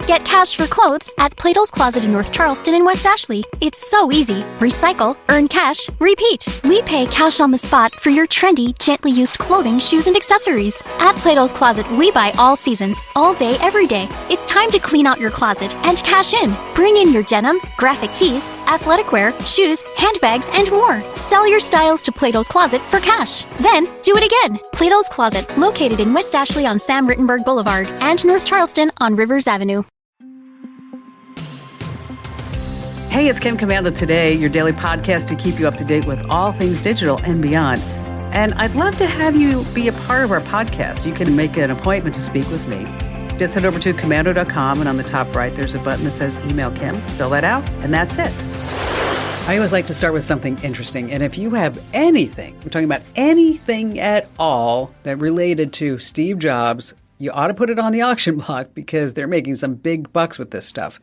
Get cash for clothes at Plato's Closet in North Charleston and West Ashley. It's so easy. Recycle, earn cash, repeat. We pay cash on the spot for your trendy, gently used clothing, shoes, and accessories. At Plato's Closet, we buy all seasons, all day, every day. It's time to clean out your closet and cash in. Bring in your denim, graphic tees, athletic wear, shoes, handbags, and more. Sell your styles to Plato's Closet for cash. Then, do it again. Plato's Closet, located in West Ashley on Sam Rittenberg Boulevard and North Charleston on Rivers Avenue. Hey, it's Kim Commando Today, your daily podcast to keep you up to date with all things digital and beyond. And I'd love to have you be a part of our podcast. You can make an appointment to speak with me. Just head over to commando.com, and on the top right, there's a button that says Email Kim. Fill that out, and that's it. I always like to start with something interesting. And if you have anything, we're talking about anything at all that related to Steve Jobs, you ought to put it on the auction block because they're making some big bucks with this stuff.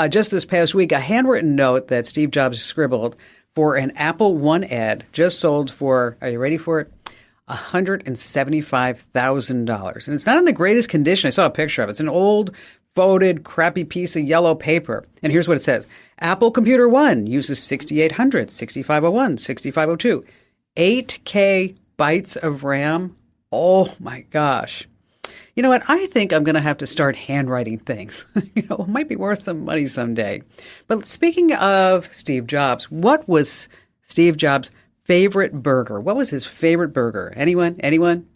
Just this past week, a handwritten note that Steve Jobs scribbled for an Apple One ad just sold for, are you ready for it? $175,000. And it's not in the greatest condition. I saw a picture of it. It's an old, folded, crappy piece of yellow paper. And here's what it says. Apple Computer One uses 6800, 6501, 6502, 8K bytes of RAM. Oh my gosh. You know what? I think I'm going to have to start handwriting things. It might be worth some money someday. But speaking of Steve Jobs, what was Steve Jobs' favorite burger? What was his favorite burger? Anyone?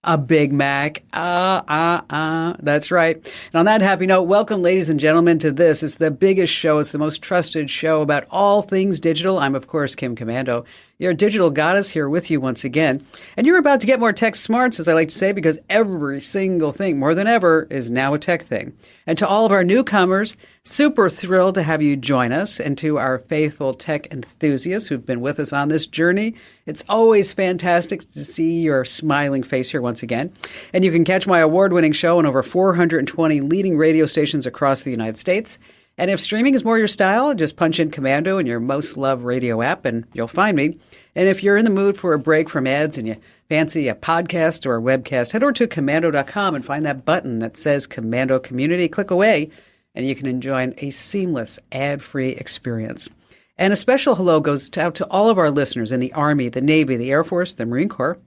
A Big Mac. That's right. And on that happy note, welcome, ladies and gentlemen, to this. It's the biggest show. It's the most trusted show about all things digital. I'm, of course, Kim Commando, your digital goddess, here with you once again. And you're about to get more tech smarts, as I like to say, because every single thing, more than ever, is now a tech thing. And to all of our newcomers, super thrilled to have you join us. And to our faithful tech enthusiasts who've been with us on this journey, it's always fantastic to see your smiling face here once again. And you can catch my award-winning show on over 420 leading radio stations across the United States. And if streaming is more your style, just punch in Commando in your most loved radio app and you'll find me. And if you're in the mood for a break from ads and you fancy a podcast or a webcast, head over to commando.com and find that button that says Commando Community. Click away and you can enjoy a seamless ad-free experience. And a special hello goes out to all of our listeners in the Army, the Navy, the Air Force, the Marine Corps,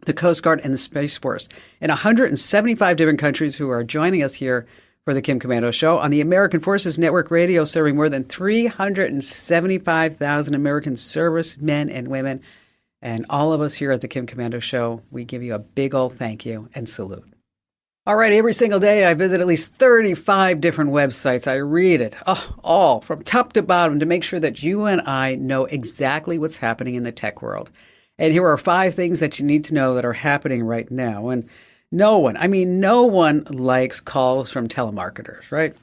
the Coast Guard, and the Space Force in 175 different countries who are joining us here for the Kim Commando Show on the American Forces Network Radio, serving more than 375,000 American servicemen and women. And all of us here at the Kim Commando Show, we give you a big old thank you and salute. All right, every single day I visit at least 35 different websites. I read it all from top to bottom to make sure that you and I know exactly what's happening in the tech world. And here are 5 things that you need to know that are happening right now. And no one likes calls from telemarketers, right?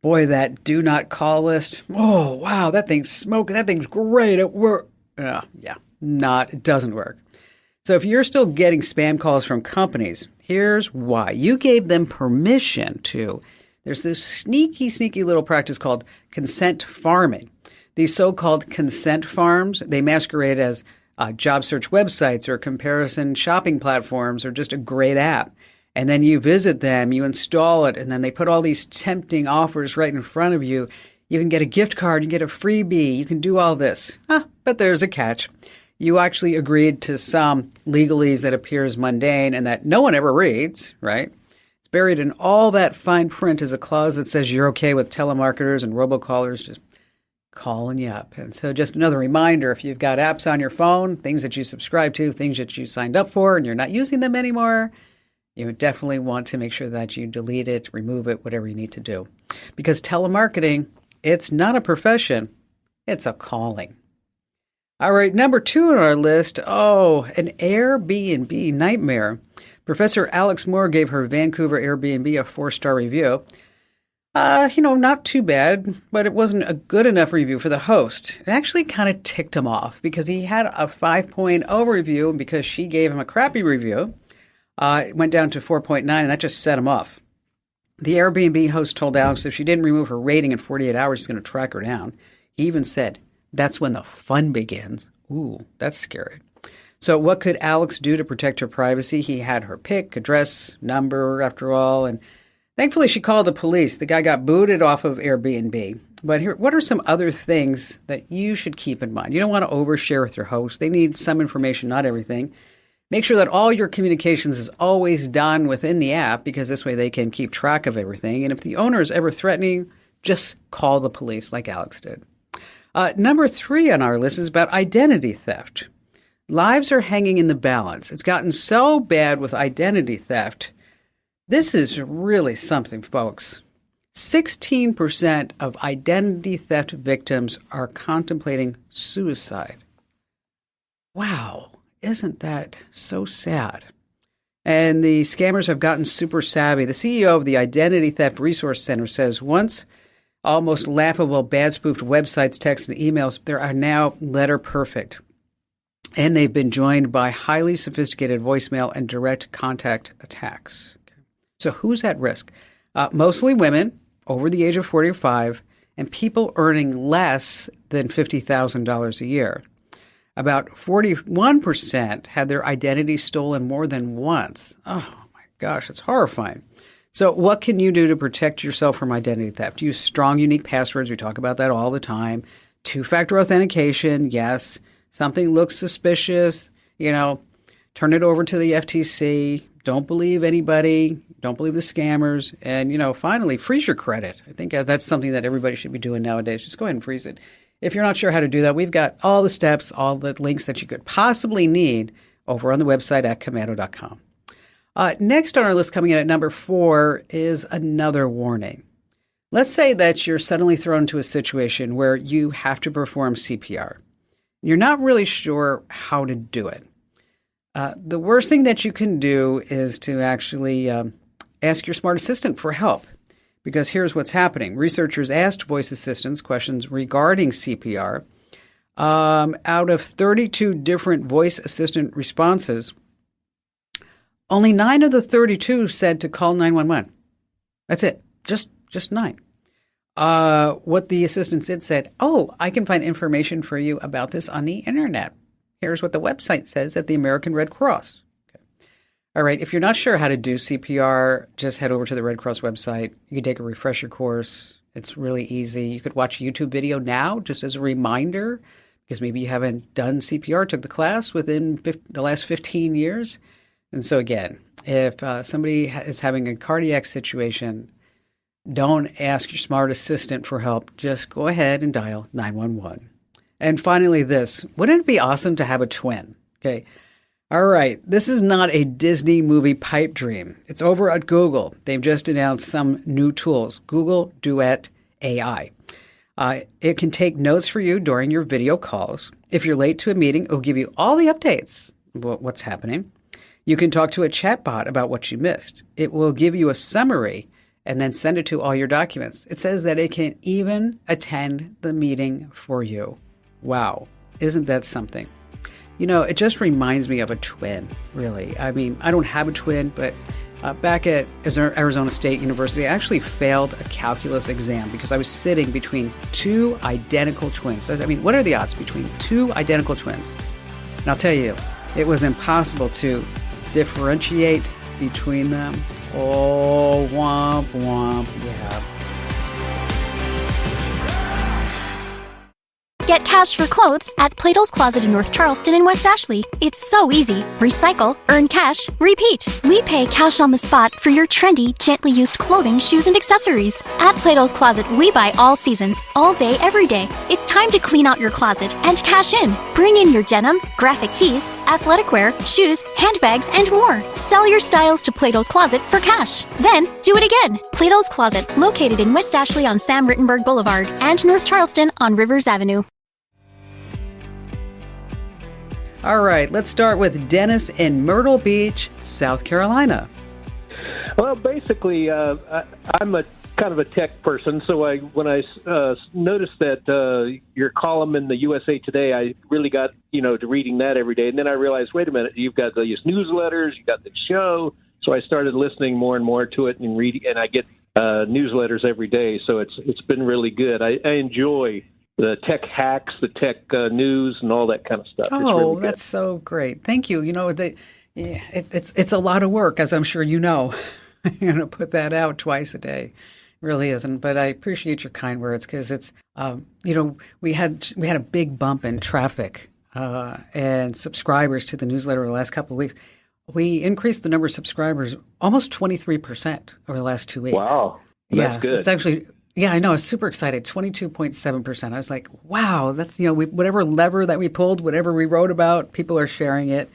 Boy, that do not call list. Oh, wow, that thing's smoking. That thing's great. It works. It doesn't work. So if you're still getting spam calls from companies, here's why. You gave them permission to. There's this sneaky little practice called consent farming. These so-called consent farms, they masquerade as job search websites or comparison shopping platforms or just a great app. And then you visit them, you install it, and then they put all these tempting offers right in front of you. You can get a gift card, you get a freebie, you can do all this. But there's a catch. You actually agreed to some legalese that appears mundane and that no one ever reads, right? It's buried in all that fine print is a clause that says you're okay with telemarketers and robocallers just calling you up. And so just another reminder, if you've got apps on your phone, things that you subscribe to, things that you signed up for, and you're not using them anymore, you definitely want to make sure that you delete it, remove it, whatever you need to do. Because telemarketing, it's not a profession, it's a calling. All right, number 2 on our list, an Airbnb nightmare. Professor Alex Moore gave her Vancouver Airbnb a 4-star review. Not too bad, but it wasn't a good enough review for the host. It actually kind of ticked him off because he had a 5.0 review, and because she gave him a crappy review, it went down to 4.9, and that just set him off. The Airbnb host told Alex if she didn't remove her rating in 48 hours, he's going to track her down. He even said, that's when the fun begins. Ooh, that's scary. So what could Alex do to protect her privacy? He had her pick, address, number, after all, and Thankfully, she called the police. The guy got booted off of Airbnb. But here, what are some other things that you should keep in mind? You don't want to overshare with your host. They need some information, not everything. Make sure that all your communications is always done within the app because this way they can keep track of everything. And if the owner is ever threatening, just call the police like Alex did. Number 3 on our list is about identity theft. Lives are hanging in the balance. It's gotten so bad with identity theft. This is really something, folks. 16% of identity theft victims are contemplating suicide. Wow, isn't that so sad? And the scammers have gotten super savvy. The CEO of the Identity Theft Resource Center says once almost laughable bad spoofed websites, texts, and emails, there are now letter perfect. And they've been joined by highly sophisticated voicemail and direct contact attacks. So who's at risk? Mostly women over the age of 45 and people earning less than $50,000 a year. About 41% had their identity stolen more than once. Oh my gosh, it's horrifying. So what can you do to protect yourself from identity theft? Use strong, unique passwords. We talk about that all the time. 2-factor authentication, yes. Something looks suspicious, turn it over to the FTC. Don't believe anybody. Don't believe the scammers. And, finally, freeze your credit. I think that's something that everybody should be doing nowadays. Just go ahead and freeze it. If you're not sure how to do that, we've got all the steps, all the links that you could possibly need over on the website at commando.com. Next on our list, coming in at number 4, is another warning. Let's say that you're suddenly thrown into a situation where you have to perform CPR. You're not really sure how to do it. The worst thing that you can do is to actually ask your smart assistant for help. Because here's what's happening. Researchers asked voice assistants questions regarding CPR. Out of 32 different voice assistant responses, only 9 of the 32 said to call 911. That's it. Just 9. What the assistant said, I can find information for you about this on the internet. Here's what the website says at the American Red Cross. Okay. All right. If you're not sure how to do CPR, just head over to the Red Cross website. You can take a refresher course. It's really easy. You could watch a YouTube video now just as a reminder because maybe you haven't done CPR, took the class within the last 15 years. And so again, if somebody is having a cardiac situation, don't ask your smart assistant for help. Just go ahead and dial 911. And finally this, wouldn't it be awesome to have a twin? Okay. All right. This is not a Disney movie pipe dream. It's over at Google. They've just announced some new tools. Google Duet AI. It can take notes for you during your video calls. If you're late to a meeting, it will give you all the updates about what's happening. You can talk to a chatbot about what you missed. It will give you a summary and then send it to all your documents. It says that it can even attend the meeting for you. Wow. Isn't that something? It just reminds me of a twin, really. I mean, I don't have a twin, but back at Arizona State University, I actually failed a calculus exam because I was sitting between 2 identical twins. I mean, what are the odds between 2 identical twins? And I'll tell you, it was impossible to differentiate between them. Oh, womp, womp, yeah. Get cash for clothes at Plato's Closet in North Charleston and West Ashley. It's so easy. Recycle, earn cash, repeat. We pay cash on the spot for your trendy, gently used clothing, shoes, and accessories. At Plato's Closet, we buy all seasons, all day, every day. It's time to clean out your closet and cash in. Bring in your denim, graphic tees, athletic wear, shoes, handbags, and more. Sell your styles to Plato's Closet for cash. Then, do it again. Plato's Closet, located in West Ashley on Sam Rittenberg Boulevard and North Charleston on Rivers Avenue. All right, let's start with Dennis in Myrtle Beach, South Carolina. Well, basically, I'm a kind of a tech person, so when I noticed that your column in the USA Today, I really got to reading that every day, and then I realized, wait a minute, you've got these newsletters, you got the show, so I started listening more and more to it and reading, and I get newsletters every day, so it's been really good. I enjoy the tech hacks, the tech news, and all that kind of stuff. Oh, really that's so great! Thank you. It's a lot of work, as I'm sure you know. going to put that out twice a day. It really isn't. But I appreciate your kind words because it's, we had a big bump in traffic and subscribers to the newsletter over the last couple of weeks. We increased the number of subscribers almost 23% over the last 2 weeks. Wow. That's good. It's actually, I know. I was super excited. 22.7%. I was like, wow, that's, whatever lever that we pulled, whatever we wrote about, people are sharing it.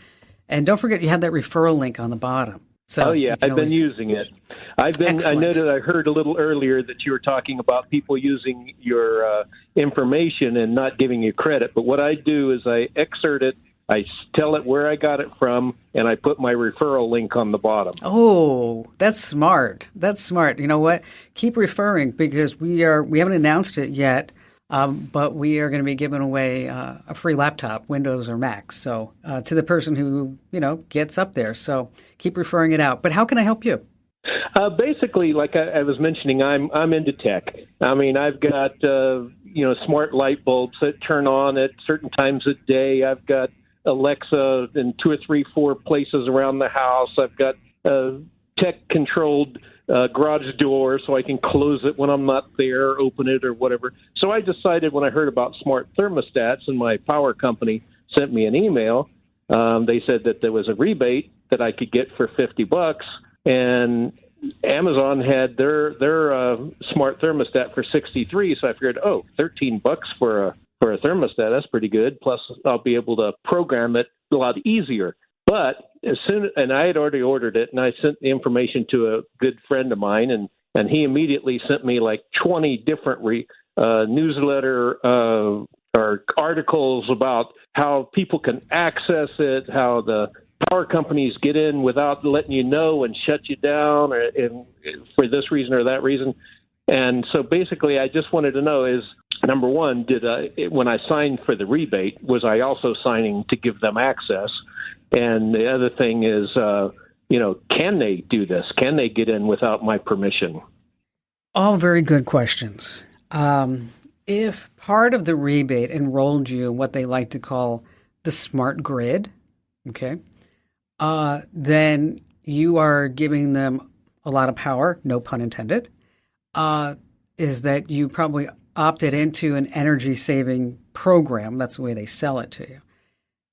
And don't forget, you have that referral link on the bottom. So I've been using it. I know that I heard a little earlier that you were talking about people using your information and not giving you credit. But what I do is I excerpt it, I tell it where I got it from, and I put my referral link on the bottom. Oh, that's smart. That's smart. You know what? Keep referring because we haven't announced it yet, but we are going to be giving away a free laptop, Windows or Mac, so to the person who, gets up there. So keep referring it out. But how can I help you? Basically, like I was mentioning, I'm into tech. I mean, I've got smart light bulbs that turn on at certain times of day. I've got Alexa in 2 or 3, 4 places around the house. I've got tech-controlled garage door so I can close it when I'm not there, open it or whatever. So I decided when I heard about smart thermostats and my power company sent me an email, they said that there was a rebate that I could get for $50, and Amazon had their smart thermostat for $63. So I figured, $13 for a thermostat, that's pretty good. Plus, I'll be able to program it a lot easier. But and I had already ordered it, and I sent the information to a good friend of mine, and he immediately sent me like 20 different newsletter or articles about how people can access it, how the power companies get in without letting you know and shut you down for this reason or that reason. And so basically, I just wanted to know is, number one, when I signed for the rebate, was I also signing to give them access? And the other thing is, can they do this? Can they get in without my permission? All very good questions. If part of the rebate enrolled you in what they like to call the smart grid, okay, then you are giving them a lot of power, no pun intended, is that you probably opted into an energy-saving program. That's the way they sell it to you.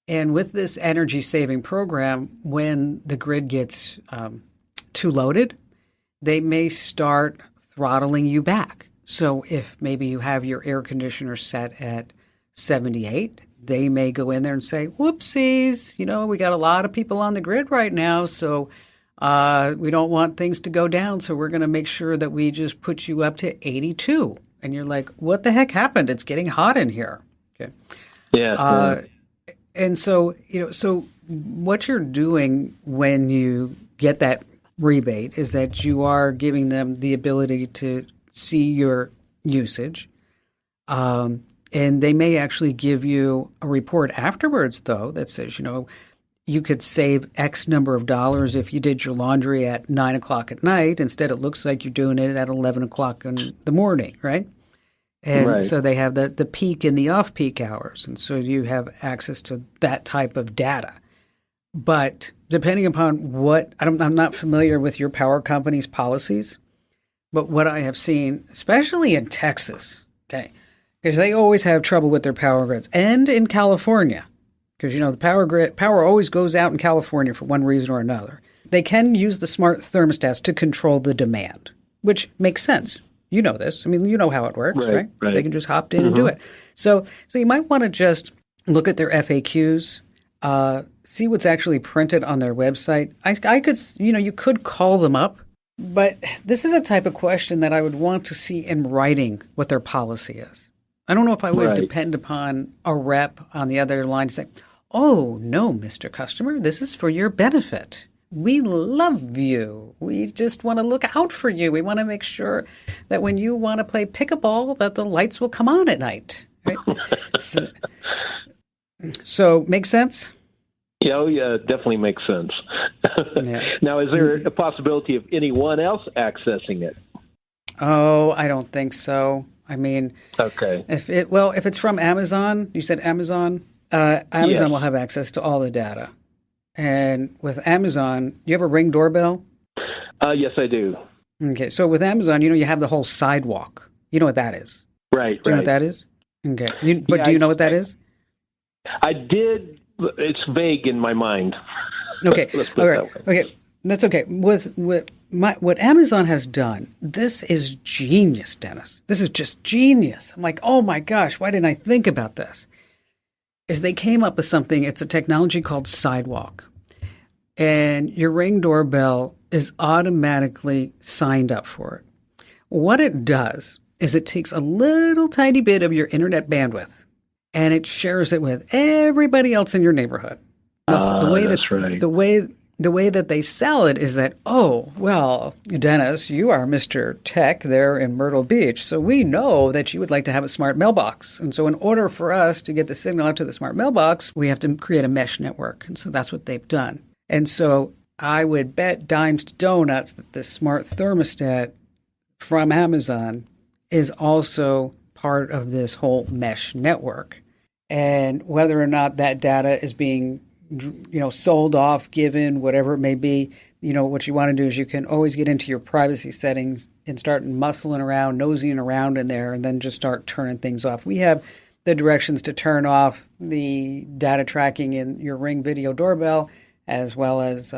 And with this energy-saving program, when the grid gets too loaded, they may start throttling you back. So if maybe you have your air conditioner set at 78, they may go in there and say, whoopsies, we got a lot of people on the grid right now, so we don't want things to go down, so we're going to make sure that we just put you up to 82. And you're like, what the heck happened? It's getting hot in here. Okay. Yeah. And so, so what you're doing when you get that rebate is that you are giving them the ability to see your usage. And they may actually give you a report afterwards, though, that says, you could save X number of dollars if you did your laundry at 9 o'clock at night. Instead, it looks like you're doing it at 11 o'clock in the morning, right? And so they have the peak and the off-peak hours. And so you have access to that type of data. But depending upon I'm not familiar with your power company's policies, but what I have seen, especially in Texas, okay, because they always have trouble with their power grids, and in California, because, the power always goes out in California for one reason or another. They can use the smart thermostats to control the demand, which makes sense. You know this. I mean, you know how it works, right? They can just hop in and do it. So you might want to just look at their FAQs, see what's actually printed on their website. I could, you could call them up, but this is a type of question that I would want to see in writing what their policy is. I don't know if I would depend upon a rep on the other line to say, oh, no, Mr. Customer, this is for your benefit. We love you. We just want to look out for you. We want to make sure that when you want to play pickleball, that the lights will come on at night. Right? So make sense? Yeah, definitely makes sense. Yeah. Now, is there a possibility of anyone else accessing it? Oh, I don't think so. I mean, okay. If it's from Amazon, you said Amazon, Amazon will have access to all the data. And with Amazon, you have a Ring doorbell? Yes, I do. Okay, so with Amazon, you have the whole sidewalk. You know what that is? Right. Do you know what that is? Okay, but do you know what that is? I did. It's vague in my mind. Okay, Let's put all it right. that way. Okay, that's okay. What Amazon has done, this is genius, Dennis. This is just genius. I'm like, oh my gosh, why didn't I think about this? Is they came up with something. It's a technology called Sidewalk, and your Ring doorbell is automatically signed up for it. What it does is it takes a little tiny bit of your internet bandwidth and it shares it with everybody else in your neighborhood. That's right. The way that they sell it is that, oh, well, Dennis, you are Mr. Tech there in Myrtle Beach, so we know that you would like to have a smart mailbox. And so in order for us to get the signal out to the smart mailbox, we have to create a mesh network. And so that's what they've done. And so I would bet dimes to donuts that the smart thermostat from Amazon is also part of this whole mesh network. And whether or not that data is being sold off, given, whatever it may be, what you want to do is you can always get into your privacy settings and start muscling around, nosing around in there, and then just start turning things off. We have the directions to turn off the data tracking in your Ring video doorbell, as well as,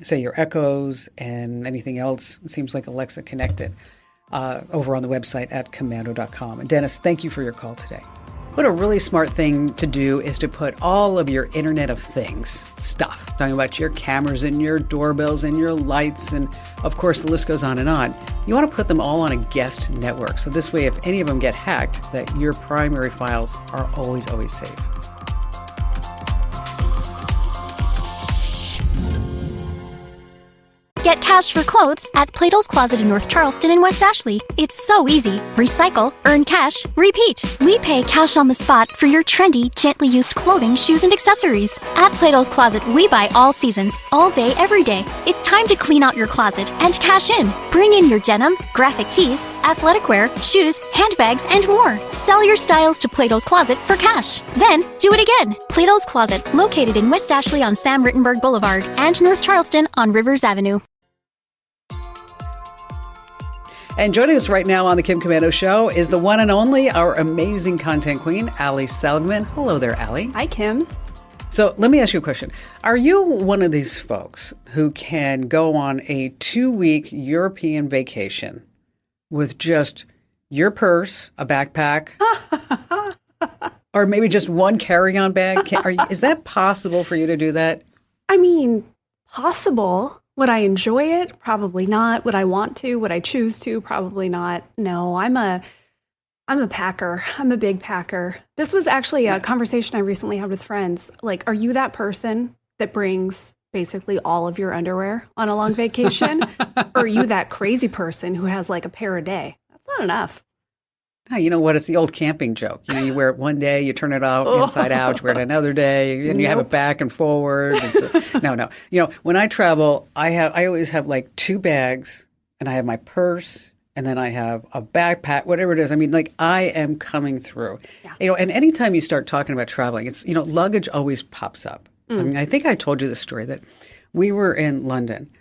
say, your Echoes and anything else. It seems like Alexa connected over on the website at komando.com. And Dennis, thank you for your call today. What a really smart thing to do is to put all of your Internet of Things stuff, talking about your cameras and your doorbells and your lights, and of course the list goes on and on. You want to put them all on a guest network. So this way, if any of them get hacked, that your primary files are always safe. Get cash for clothes at Plato's Closet in North Charleston and West Ashley. It's so easy. Recycle, earn cash, repeat. We pay cash on the spot for your trendy, gently used clothing, shoes, and accessories. At Plato's Closet, we buy all seasons, all day, every day. It's time to clean out your closet and cash in. Bring in your denim, graphic tees, athletic wear, shoes, handbags, and more. Sell your styles to Plato's Closet for cash. Then, do it again. Plato's Closet, located in West Ashley on Sam Rittenberg Boulevard and North Charleston on Rivers Avenue. And joining us right now on the Kim Komando Show is the one and only, our amazing content queen, Allie Seligman. Hello there, Allie. Hi, Kim. So let me ask you a question. Are you one of these folks who can go on a 2-week European vacation with just your purse, a backpack, or maybe just one carry-on bag? Is that possible for you to do that? I mean, possible. Would I enjoy it? Probably not. Would I want to? Would I choose to? Probably not. No, I'm a packer. I'm a big packer. This was actually a conversation I recently had with friends. Like, are you that person that brings basically all of your underwear on a long vacation? Or are you that crazy person who has like a pair a day? That's not enough. Oh, you know what? It's the old camping joke. You wear it one day, you turn it out inside out, you wear it another day, and you have it back and forward. And so, no. When I travel, I always have like 2 bags, and I have my purse, and then I have a backpack, whatever it is. I mean, like, I am coming through. Yeah. And anytime you start talking about traveling, it's, luggage always pops up. I mean, I think I told you the story that we were in London,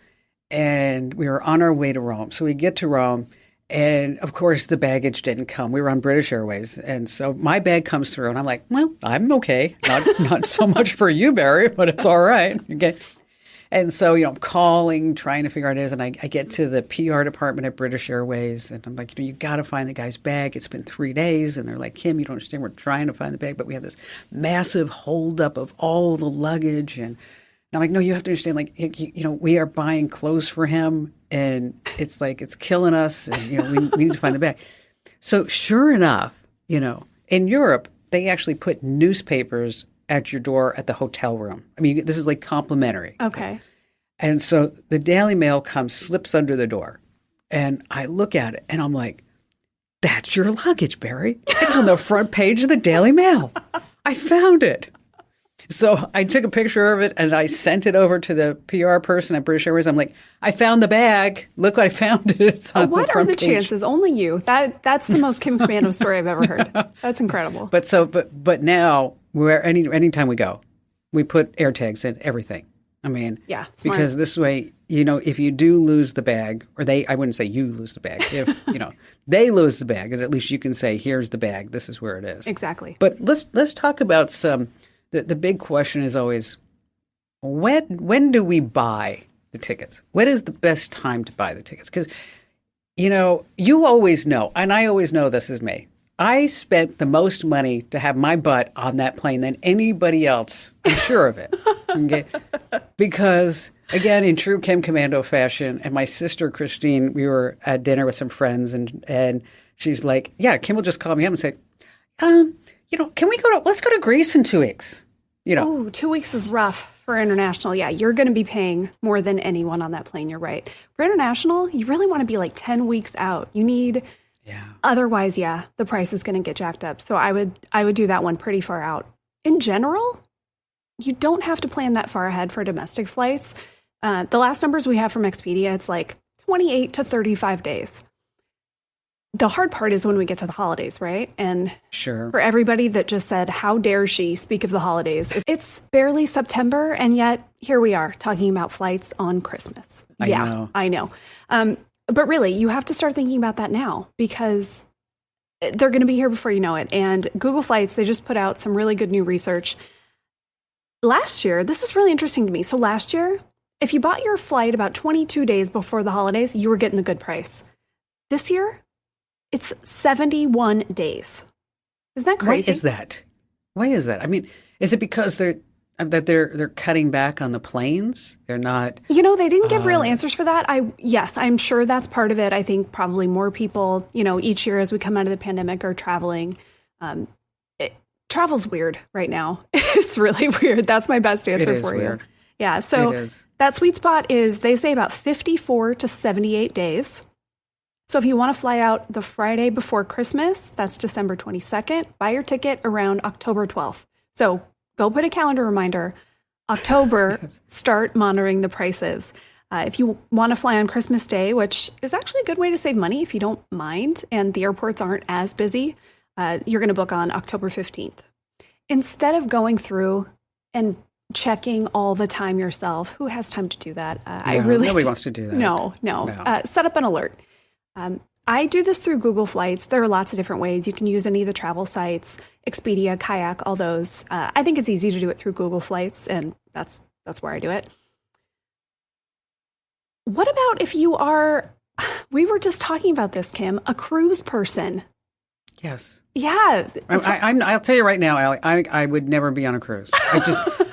and we were on our way to Rome. So we get to Rome. And, of course, the baggage didn't come. We were on British Airways. And so my bag comes through, and I'm like, well, I'm okay. Not so much for you, Barry, but it's all right. Okay. And so, I'm calling, trying to figure out what it is. And I get to the PR department at British Airways. And I'm like, you got to find the guy's bag. It's been 3 days. And they're like, Kim, you don't understand. We're trying to find the bag. But we have this massive holdup of all the luggage. And I'm like, no, you have to understand, like, we are buying clothes for him. And it's like, it's killing us. And, we need to find the bag. So sure enough, in Europe, they actually put newspapers at your door at the hotel room. I mean, this is like complimentary. Okay. And so the Daily Mail slips under the door. And I look at it and I'm like, that's your luggage, Barry. It's on the front page of the Daily Mail. I found it. So I took a picture of it and I sent it over to the PR person at British Airways. I'm like, I found the bag. Look, I found it. It's on what the are front the page. chances? Only you. That's the most Kim Komando story I've ever heard. That's incredible. But now, anytime we go, we put AirTags in everything. I mean, yeah, smart. Because this way, if you do lose the bag, or I wouldn't say you lose the bag. If, they lose the bag, at least you can say, here's the bag. This is where it is. Exactly. But let's talk about the big question is always, when do we buy the tickets? When is the best time to buy the tickets? Because, you always know, and I always know this is me. I spent the most money to have my butt on that plane than anybody else. I'm sure of it. Okay? Because, again, in true Kim Commando fashion, and my sister Christine, we were at dinner with some friends, and she's like, yeah, Kim will just call me up and say, can we let's go to Greece in 2 weeks? Oh, 2 weeks is rough for international. Yeah, you're going to be paying more than anyone on that plane. You're right. For international, you really want to be like 10 weeks out. You need... Yeah. Otherwise, the price is going to get jacked up. So I would do that one pretty far out. In general, you don't have to plan that far ahead for domestic flights. The last numbers we have from Expedia, it's like 28 to 35 days. The hard part is when we get to the holidays, right? And sure, for everybody that just said, how dare she speak of the holidays? It's barely September, and yet here we are talking about flights on Christmas. I know. But really, you have to start thinking about that now because they're going to be here before you know it. And Google Flights, they just put out some really good new research. Last year, this is really interesting to me. So last year, if you bought your flight about 22 days before the holidays, you were getting the good price. This year, it's 71 days. Isn't that crazy? Why is that? I mean, is it because they're cutting back on the planes? They're not. They didn't give real answers for that. I'm sure that's part of it. I think probably more people, each year as we come out of the pandemic are traveling. Travel's weird right now. It's really weird. That's my best answer for weird. You. Yeah. So that sweet spot is, they say, about 54 to 78 days. So if you want to fly out the Friday before Christmas, that's December 22nd, buy your ticket around October 12th. So go put a calendar reminder. October, start monitoring the prices. If you want to fly on Christmas Day, which is actually a good way to save money if you don't mind, and the airports aren't as busy, you're going to book on October 15th. Instead of going through and checking all the time yourself, who has time to do that? Nobody wants to do that. No. Set up an alert. I do this through Google Flights. There are lots of different ways. You can use any of the travel sites, Expedia, Kayak, all those. I think it's easy to do it through Google Flights, and that's where I do it. What about if you are, we were just talking about this, Kim, a cruise person? Yes. Yeah. I'll tell you right now, Allie, I would never be on a cruise.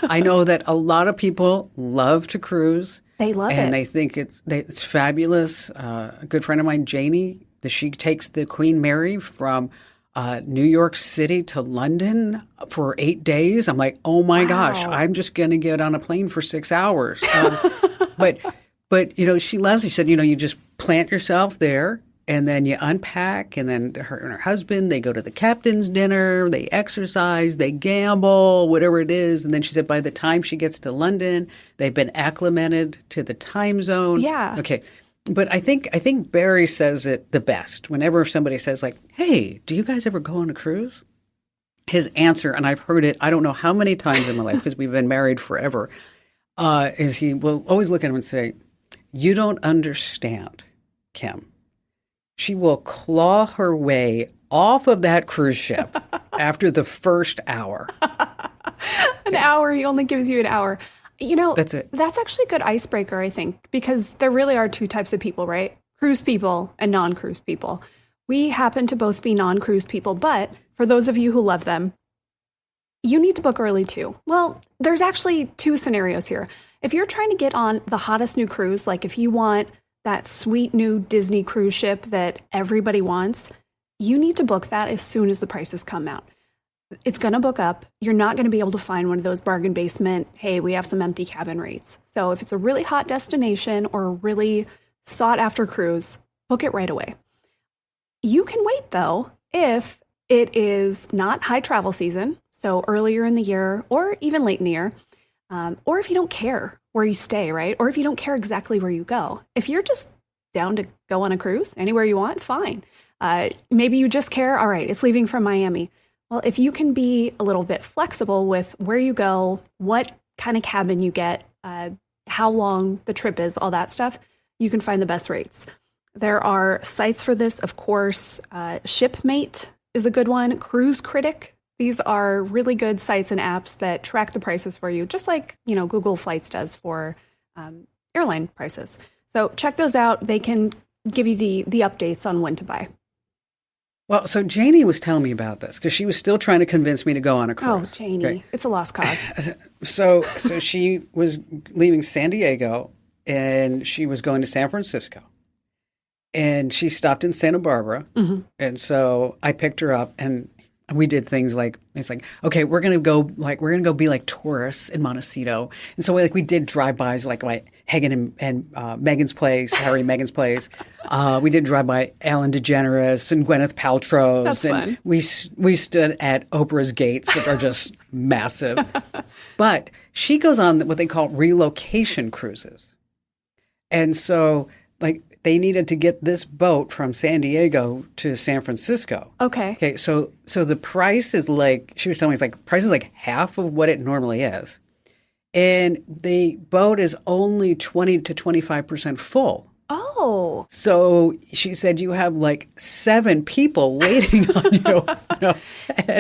I know that a lot of people love to cruise. They love it. And they think it's fabulous. A good friend of mine, Janie, she takes the Queen Mary from New York City to London for 8 days. I'm like, oh my gosh, I'm just going to get on a plane for 6 hours. But she loves it. She said, you just plant yourself there and then you unpack, and then her and her husband, they go to the captain's dinner, they exercise, they gamble, whatever it is. And then she said by the time she gets to London, they've been acclimated to the time zone. Yeah. Okay. But I think Barry says it the best. Whenever somebody says like, hey, do you guys ever go on a cruise? His answer, and I've heard it, I don't know how many times in my life because we've been married forever, is he will always look at him and say, you don't understand, Kim. She will claw her way off of that cruise ship after the first hour. An hour. He only gives you an hour. That's it. That's actually a good icebreaker, I think, because there really are two types of people, right? Cruise people and non-cruise people. We happen to both be non-cruise people, but for those of you who love them, you need to book early too. Well, there's actually two scenarios here. If you're trying to get on the hottest new cruise, like if you want that sweet new Disney cruise ship that everybody wants, you need to book that as soon as the prices come out. It's going to book up. You're not going to be able to find one of those bargain basement, hey, we have some empty cabin rates. So if it's a really hot destination or a really sought after cruise, book it right away. You can wait though, if it is not high travel season, so earlier in the year or even late in the year, or if you don't care where you stay, right? Or if you don't care exactly where you go. If you're just down to go on a cruise anywhere you want, fine. Maybe you just care, all right, it's leaving from Miami. Well, if you can be a little bit flexible with where you go, what kind of cabin you get, how long the trip is, all that stuff, you can find the best rates. There are sites for this, of course. Shipmate is a good one. Cruise Critic. These are really good sites and apps that track the prices for you, just like, Google Flights does for airline prices. So check those out. They can give you the updates on when to buy. Well, so Janie was telling me about this because she was still trying to convince me to go on a cruise. Oh, Janie, okay. It's a lost cause. So she was leaving San Diego and she was going to San Francisco. And she stopped in Santa Barbara. Mm-hmm. And so I picked her up and we did things like, it's like, okay, we're going to go be like tourists in Montecito. And so we did drive-bys like Hagen and Megan's place, Harry and Megan's place. We did drive by Ellen DeGeneres and Gwyneth Paltrow's. That's and fun. We stood at Oprah's gates, which are just massive. But she goes on what they call relocation cruises. And so they needed to get this boat from San Diego to San Francisco. Okay. So the price is she was telling me, price is half of what it normally is. And the boat is only 20 to 25% full. Oh. So she said you have 7 people waiting on you.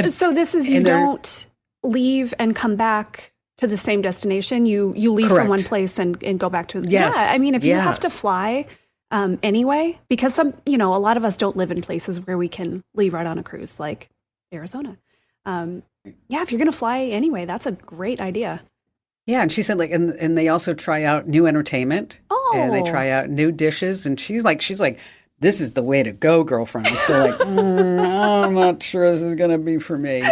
So this is, you don't leave and come back to the same destination. You leave Correct. from one place and go back to Yes. Yeah, I mean, if you Yes. have to fly anyway, because a lot of us don't live in places where we can leave right on a cruise, like Arizona. If you're going to fly anyway, that's a great idea. Yeah, and she said and they also try out new entertainment. Oh. And they try out new dishes, and she's like, this is the way to go, girlfriend. I'm still I'm not sure this is going to be for me.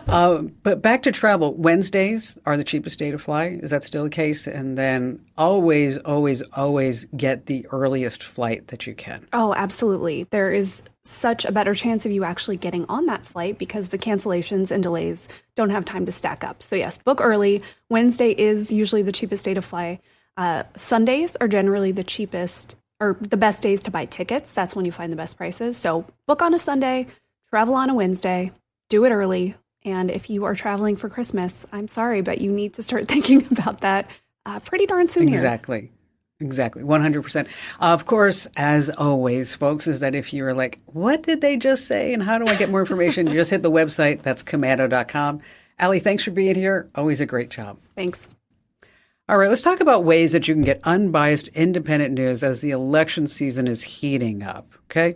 But back to travel, Wednesdays are the cheapest day to fly. Is that still the case? And then always, always, always get the earliest flight that you can. Oh, absolutely. There is such a better chance of you actually getting on that flight because the cancellations and delays don't have time to stack up. So yes, book early. Wednesday is usually the cheapest day to fly. Sundays are generally the cheapest or the best days to buy tickets. That's when you find the best prices. So book on a Sunday, travel on a Wednesday, do it early. And if you are traveling for Christmas, I'm sorry, but you need to start thinking about that pretty darn soon here. Exactly. 100%. Of course, as always, folks, is that if you're what did they just say and how do I get more information? You just hit the website. That's commando.com. Allie, thanks for being here. Always a great job. Thanks. All right, let's talk about ways that you can get unbiased, independent news as the election season is heating up, okay?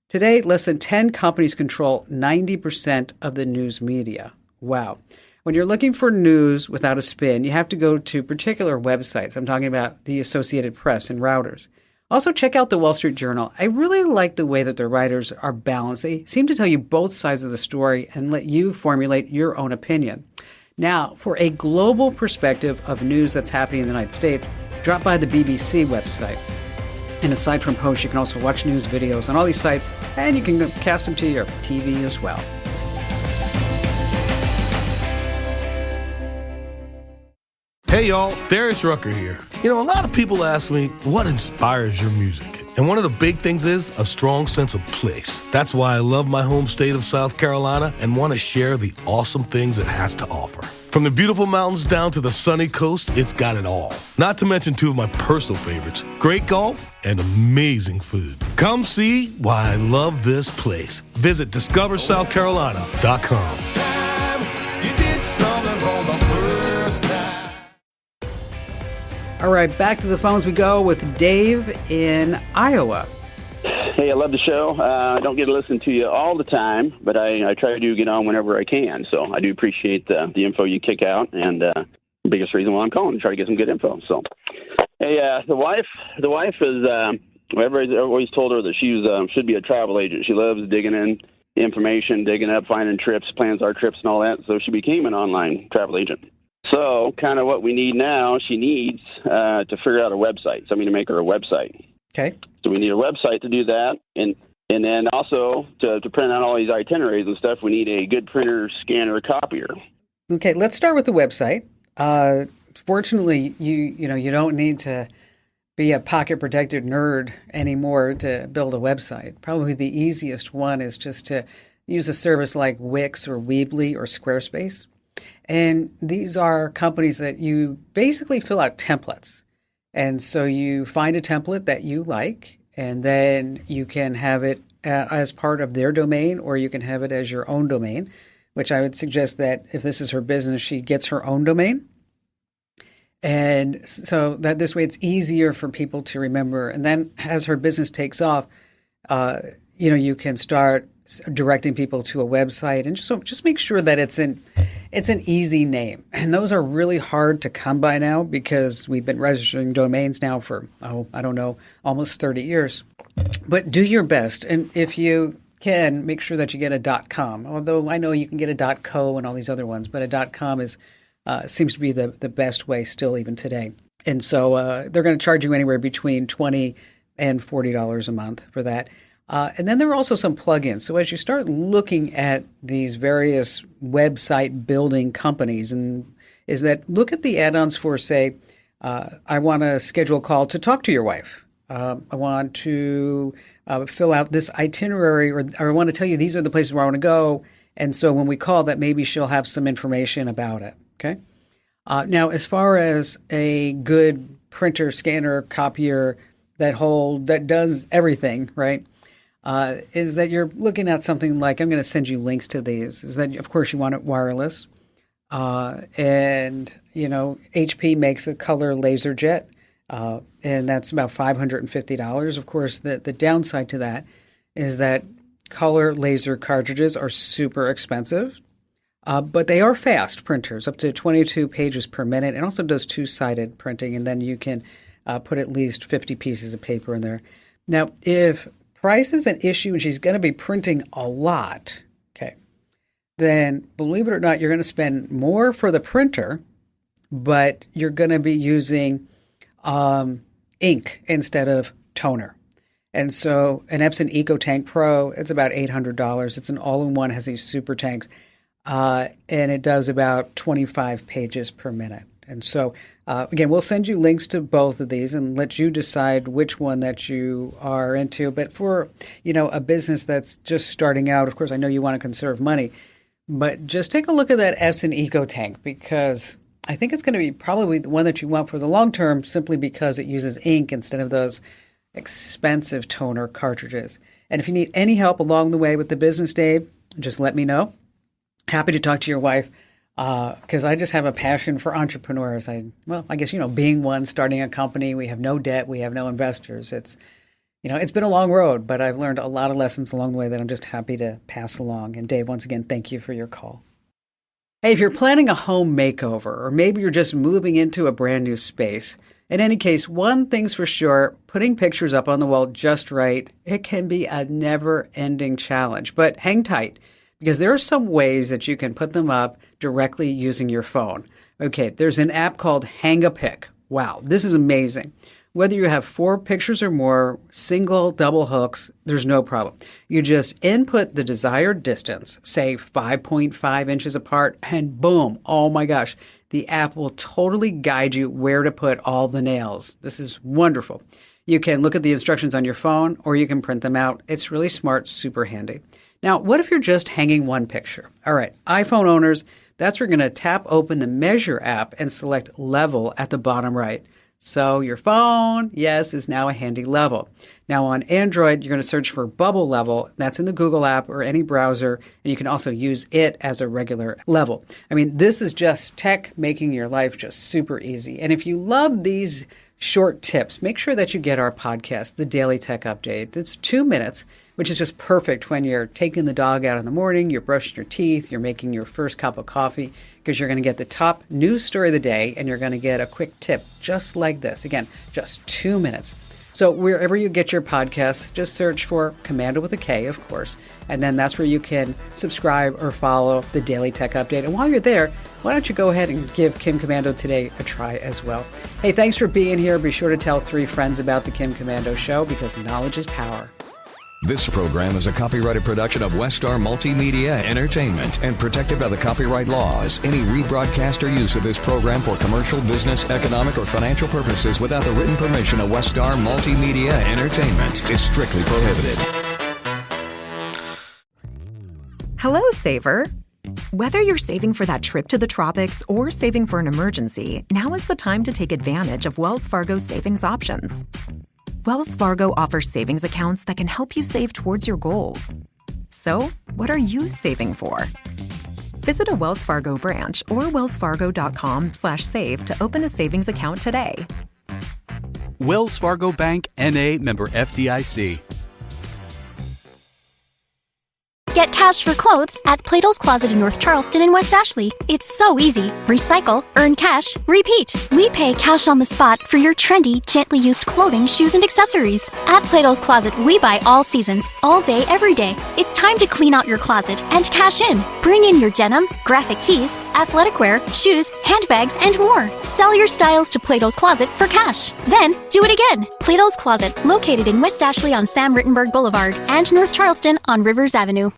Today, less than 10 companies control 90% of the news media. Wow. When you're looking for news without a spin, you have to go to particular websites. I'm talking about the Associated Press and Reuters. Also, check out the Wall Street Journal. I really like the way that the writers are balanced. They seem to tell you both sides of the story and let you formulate your own opinion. Now, for a global perspective of news that's happening in the United States, drop by the BBC website. And aside from posts, you can also watch news videos on all these sites, and you can cast them to your TV as well. Hey y'all, Darius Rucker here. A lot of people ask me, what inspires your music? And one of the big things is a strong sense of place. That's why I love my home state of South Carolina and want to share the awesome things it has to offer. From the beautiful mountains down to the sunny coast, it's got it all. Not to mention 2 of my personal favorites, great golf and amazing food. Come see why I love this place. Visit discoversouthcarolina.com. All right, back to the phones we go with Dave in Iowa. Hey, I love the show. I don't get to listen to you all the time, but I try to get on whenever I can. So I do appreciate the info you kick out, and the biggest reason why I'm calling, to try to get some good info. So, hey, the wife is everybody's always told her that she should be a travel agent. She loves digging in information, digging up, finding trips, plans our trips, and all that. So she became an online travel agent. So, kind of what we need now, she needs to figure out a website. Somebody to make her a website. Okay. So we need a website to do that, and then also to print out all these itineraries and stuff, we need a good printer, scanner, copier. Okay, let's start with the website. Fortunately, you don't need to be a pocket protected nerd anymore to build a website. Probably the easiest one is just to use a service like Wix or Weebly or Squarespace. And these are companies that you basically fill out templates. And so you find a template that you like, and then you can have it as part of their domain, or you can have it as your own domain, which I would suggest that if this is her business, she gets her own domain. And so that this way it's easier for people to remember. And then as her business takes off, you can start directing people to a website, and just make sure that it's an easy name. And those are really hard to come by now because we've been registering domains now for, almost 30 years. But do your best. And if you can, make sure that you get a .com. Although I know you can get a .co and all these other ones, but a .com seems to be the best way still even today. And so they're going to charge you anywhere between $20 and $40 a month for that. And then there are also some plugins. So as you start looking at these various website building companies, look at the add-ons for, say, I want to schedule a call to talk to your wife. I want to fill out this itinerary, or I want to tell you these are the places where I want to go. And so when we call that, maybe she'll have some information about it. Okay. Now, as far as a good printer, scanner, copier, that does everything, right? Is that you're looking at something like, I'm going to send you links to these, is that, of course, you want it wireless. And HP makes a color laser jet, and that's about $550. Of course, the downside to that is that color laser cartridges are super expensive, but they are fast printers, up to 22 pages per minute, and also does two-sided printing, and then you can put at least 50 pieces of paper in there. Now, if price is an issue and she's going to be printing a lot, okay, then believe it or not, you're going to spend more for the printer, but you're going to be using ink instead of toner. And so an Epson EcoTank Pro, it's about $800. It's an all-in-one, has these super tanks, and it does about 25 pages per minute. And so, again, we'll send you links to both of these and let you decide which one that you are into. But for, a business that's just starting out, of course, I know you want to conserve money, but just take a look at that Epson EcoTank, because I think it's going to be probably the one that you want for the long term, simply because it uses ink instead of those expensive toner cartridges. And if you need any help along the way with the business, Dave, just let me know. Happy to talk to your wife. Because I just have a passion for entrepreneurs. I guess, being one, starting a company, we have no debt, we have no investors. It's been a long road, but I've learned a lot of lessons along the way that I'm just happy to pass along. And Dave, once again, thank you for your call. Hey, if you're planning a home makeover, or maybe you're just moving into a brand new space, in any case, one thing's for sure, putting pictures up on the wall just right, it can be a never-ending challenge. But hang tight, because there are some ways that you can put them up directly using your phone. Okay, there's an app called Hang-A-Pic. Wow, this is amazing. Whether you have 4 pictures or more, single, double hooks, there's no problem. You just input the desired distance, say 5.5 inches apart, and boom, oh my gosh, the app will totally guide you where to put all the nails. This is wonderful. You can look at the instructions on your phone, or you can print them out. It's really smart, super handy. Now, what if you're just hanging one picture? All right, iPhone owners, that's where you're going to tap open the Measure app and select Level at the bottom right. So your phone, yes, is now a handy level. Now on Android, you're going to search for Bubble Level. That's in the Google app or any browser, and you can also use it as a regular level. I mean, this is just tech making your life just super easy. And if you love these short tips, make sure that you get our podcast, The Daily Tech Update. It's 2 minutes, which is just perfect when you're taking the dog out in the morning, you're brushing your teeth, you're making your first cup of coffee, because you're going to get the top news story of the day, and you're going to get a quick tip just like this. Again, just 2 minutes. So wherever you get your podcasts, just search for Commando with a K, of course, and then that's where you can subscribe or follow the Daily Tech Update. And while you're there, why don't you go ahead and give Kim Commando Today a try as well. Hey, thanks for being here. Be sure to tell 3 friends about the Kim Commando Show, because knowledge is power. This program is a copyrighted production of Westar Multimedia Entertainment and protected by the copyright laws. Any rebroadcast or use of this program for commercial, business, economic, or financial purposes without the written permission of Westar Multimedia Entertainment is strictly prohibited. Hello, Saver. Whether you're saving for that trip to the tropics or saving for an emergency, now is the time to take advantage of Wells Fargo's savings options. Wells Fargo offers savings accounts that can help you save towards your goals. So, what are you saving for? Visit a Wells Fargo branch or wellsfargo.com/save to open a savings account today. Wells Fargo Bank, N.A., member FDIC. Get cash for clothes at Plato's Closet in North Charleston and West Ashley. It's so easy. Recycle, earn cash, repeat. We pay cash on the spot for your trendy, gently used clothing, shoes, and accessories. At Plato's Closet, we buy all seasons, all day, every day. It's time to clean out your closet and cash in. Bring in your denim, graphic tees, athletic wear, shoes, handbags, and more. Sell your styles to Plato's Closet for cash. Then, do it again. Plato's Closet, located in West Ashley on Sam Rittenberg Boulevard and North Charleston on Rivers Avenue.